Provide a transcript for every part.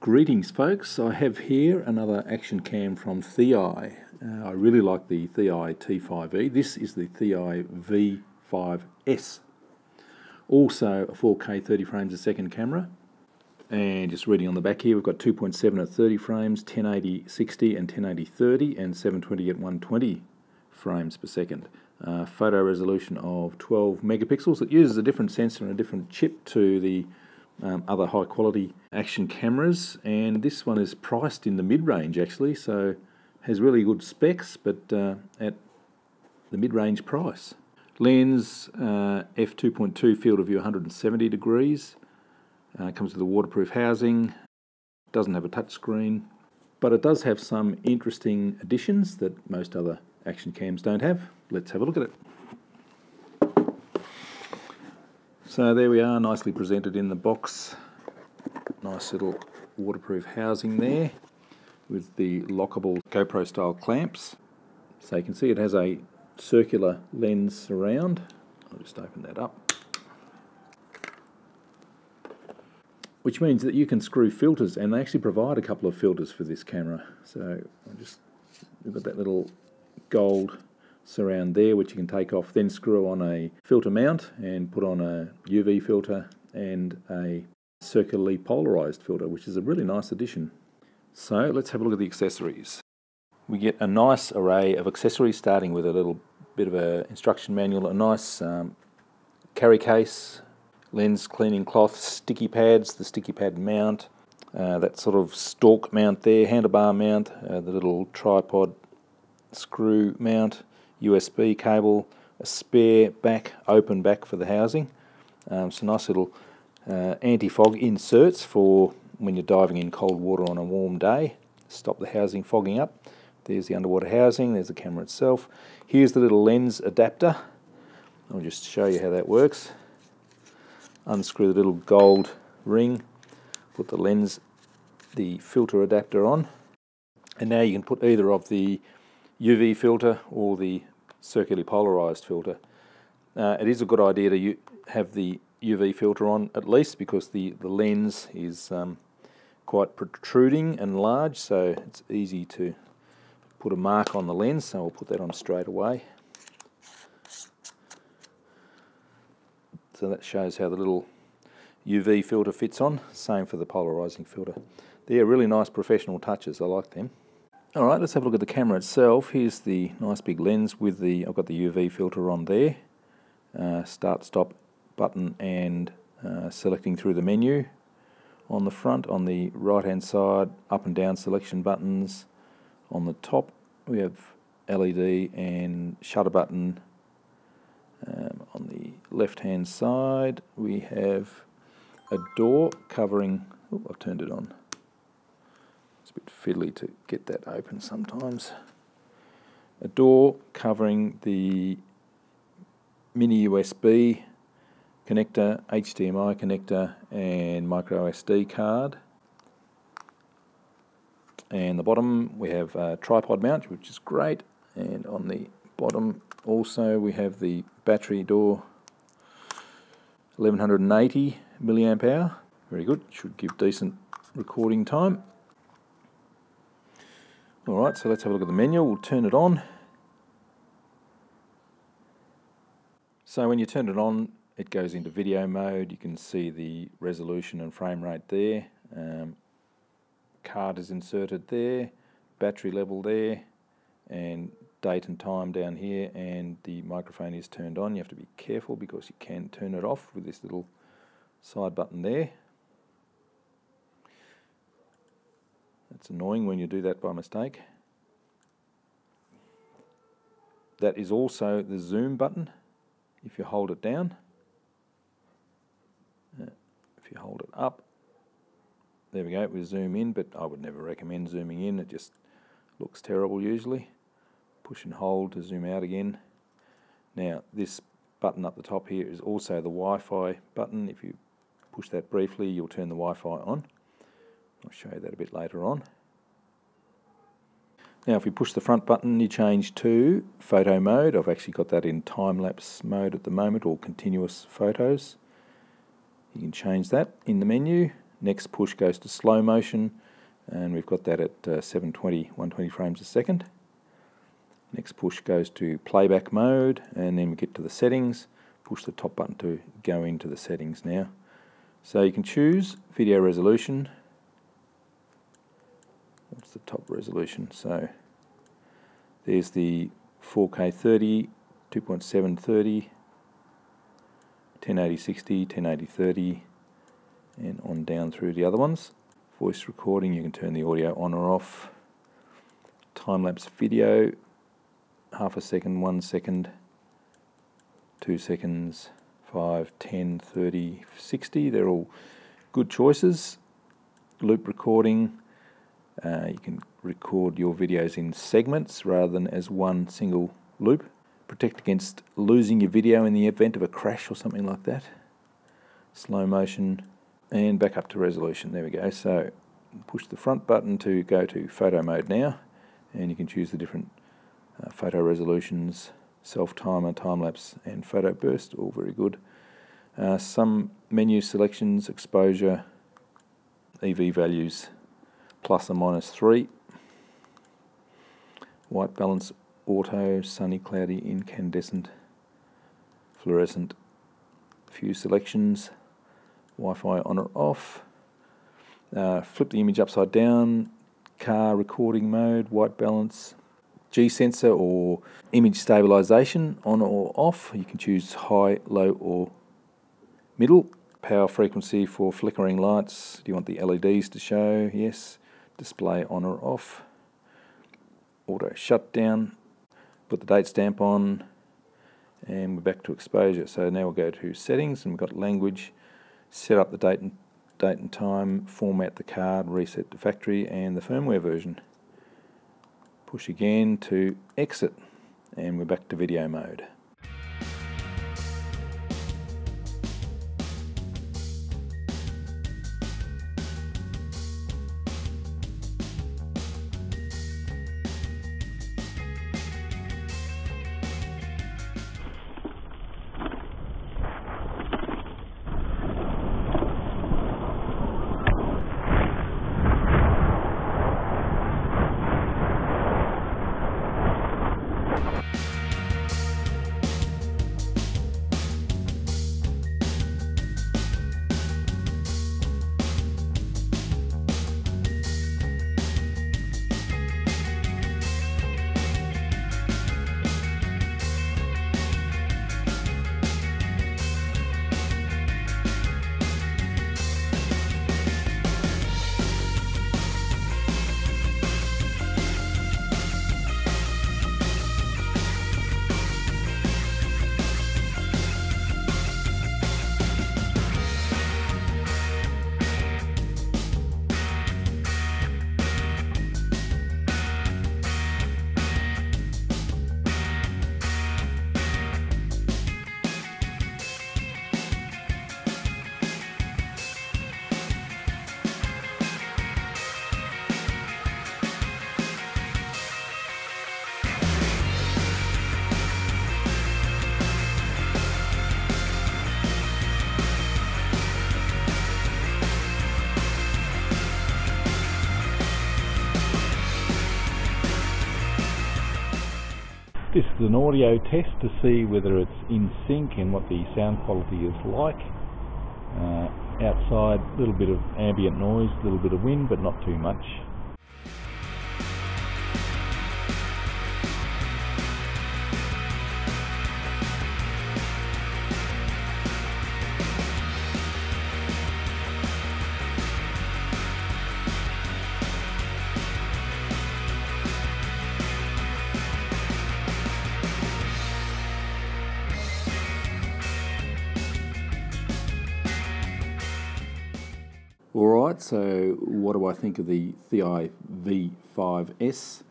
Greetings folks, I have here another action cam from ThiEYE. I really like the ThiEYE T5e. This is the ThiEYE V5s. Also a 4K 30 frames a second camera. And just reading on the back here, we've got 2.7 at 30 frames, 1080 60 and 1080 30 and 720 at 120 frames per second. Photo resolution of 12 megapixels. It uses a different sensor and a different chip to the other high quality action cameras, and this one is priced in the mid-range actually, so has really good specs but at the mid-range price. Lens f2.2 field of view 170 degrees, comes with a waterproof housing, doesn't have a touch screen, but it does have some interesting additions that most other action cams don't have. Let's have a look at it. So there we are, nicely presented in the box. Nice little waterproof housing there with the lockable GoPro style clamps. So you can see it has a circular lens surround. I'll just open that up. Which means that you can screw filters, and they actually provide a couple of filters for this camera. So we've got that little gold surround there which you can take off, then screw on a filter mount and put on a UV filter and a circularly polarized filter, which is a really nice addition. So let's have a look at the accessories. We get a nice array of accessories, starting with a little bit of an instruction manual, a nice carry case, lens cleaning cloth, sticky pads, the sticky pad mount, that sort of stalk mount there, handlebar mount, the little tripod screw mount, USB cable, a spare back, open back for the housing, some nice little anti-fog inserts for when you're diving in cold water on a warm day, stop the housing fogging up. There's the underwater housing, there's the camera itself. Here's the little lens adapter. I'll just show you how that works. Unscrew the little gold ring, put the lens, the filter adapter on, and now you can put either of the UV filter or the circularly polarized filter. It is a good idea to have the UV filter on at least, because the lens is quite protruding and large, so it's easy to put a mark on the lens, so we'll put that on straight away. So that shows how the little UV filter fits on, same for the polarizing filter. They're really nice professional touches, I like them. Alright, let's have a look at the camera itself. Here's the nice big lens with I've got the UV filter on there. Start stop button and selecting through the menu. On the front, on the right hand side, up and down selection buttons. On the top we have LED and shutter button. On the left hand side we have a door covering, I've turned it on. It's a bit fiddly to get that open sometimes. A door covering the mini USB connector, HDMI connector and micro SD card. And the bottom we have a tripod mount, which is great, and on the bottom also we have the battery door, 1180 milliamp hour, very good, should give decent recording time. Alright, so let's have a look at the menu. We'll turn it on. So when you turn it on, it goes into video mode. You can see the resolution and frame rate there. Card is inserted there, battery level there, and date and time down here, and the microphone is turned on. You have to be careful because you can turn it off with this little side button there. It's annoying when you do that by mistake. That is also the zoom button if you hold it down. If you hold it up, there we go, we zoom in, but I would never recommend zooming in, it just looks terrible usually. Push and hold to zoom out again. Now this button up the top here is also the Wi-Fi button. If you push that briefly, you'll turn the Wi-Fi on. I'll show you that a bit later on. Now if we push the front button, you change to photo mode. I've actually got that in time-lapse mode at the moment, or continuous photos. You can change that in the menu. Next push goes to slow motion, and we've got that at 120 frames a second. Next push goes to playback mode, and then we get to the settings. Push the top button to go into the settings now. So you can choose video resolution. What's the top resolution? So there's the 4K 30, 2.730, 1080 60, 1080 30, and on down through the other ones. Voice recording, you can turn the audio on or off. Time-lapse video, half a second, 1 second, 2 seconds, 5, 10, 30, 60, they're all good choices. Loop recording, you can record your videos in segments rather than as one single loop. Protect against losing your video in the event of a crash or something like that. Slow motion, and back up to resolution. There we go. So push the front button to go to photo mode now, and you can choose the different photo resolutions, self-timer, time-lapse, and photo burst, all very good. Some menu selections, exposure, EV values, plus or minus 3. White balance, auto, sunny, cloudy, incandescent, fluorescent. A few selections, Wi-Fi on or off. Flip the image upside down, car recording mode, white balance, G-sensor or image stabilization on or off. You can choose high, low or middle. Power frequency for flickering lights. Do you want the LEDs to show? Yes. Display on or off. Auto shutdown. Put the date stamp on, and we're back to exposure. So now we'll go to settings, and we've got language. Set up the date and time. Format the card. Reset to factory and the firmware version. Push again to exit, and we're back to video mode. This is an audio test to see whether it's in sync and what the sound quality is like. Outside, a little bit of ambient noise, a little bit of wind, but not too much. Alright, so what do I think of the ThiEYE V5s?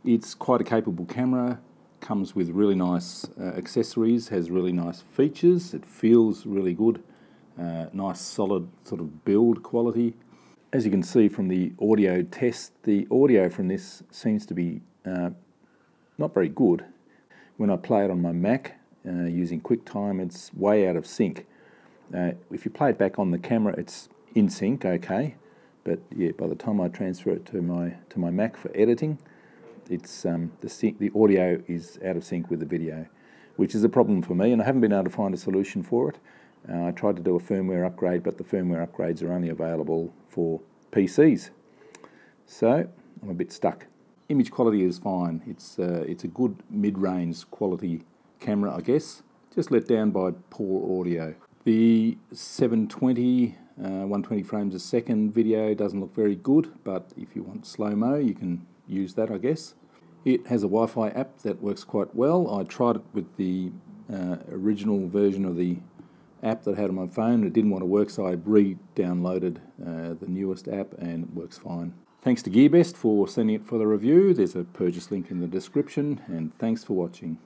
It's quite a capable camera, comes with really nice accessories, has really nice features, it feels really good, nice solid sort of build quality. As you can see from the audio test, the audio from this seems to be not very good. When I play it on my Mac using QuickTime, it's way out of sync. If you play it back on the camera, it's in sync, okay, but yeah, by the time I transfer it to my Mac for editing, it's the audio is out of sync with the video, which is a problem for me, and I haven't been able to find a solution for it. I tried to do a firmware upgrade, but the firmware upgrades are only available for PCs, so I'm a bit stuck. Image quality is fine. It's a good mid-range quality camera, I guess. Just let down by poor audio. The 720, 120 frames a second video doesn't look very good, but if you want slow-mo, you can use that, I guess. It has a Wi-Fi app that works quite well. I tried it with the original version of the app that I had on my phone. It didn't want to work, so I re-downloaded the newest app, and it works fine. Thanks to GearBest for sending it for the review. There's a purchase link in the description, and thanks for watching.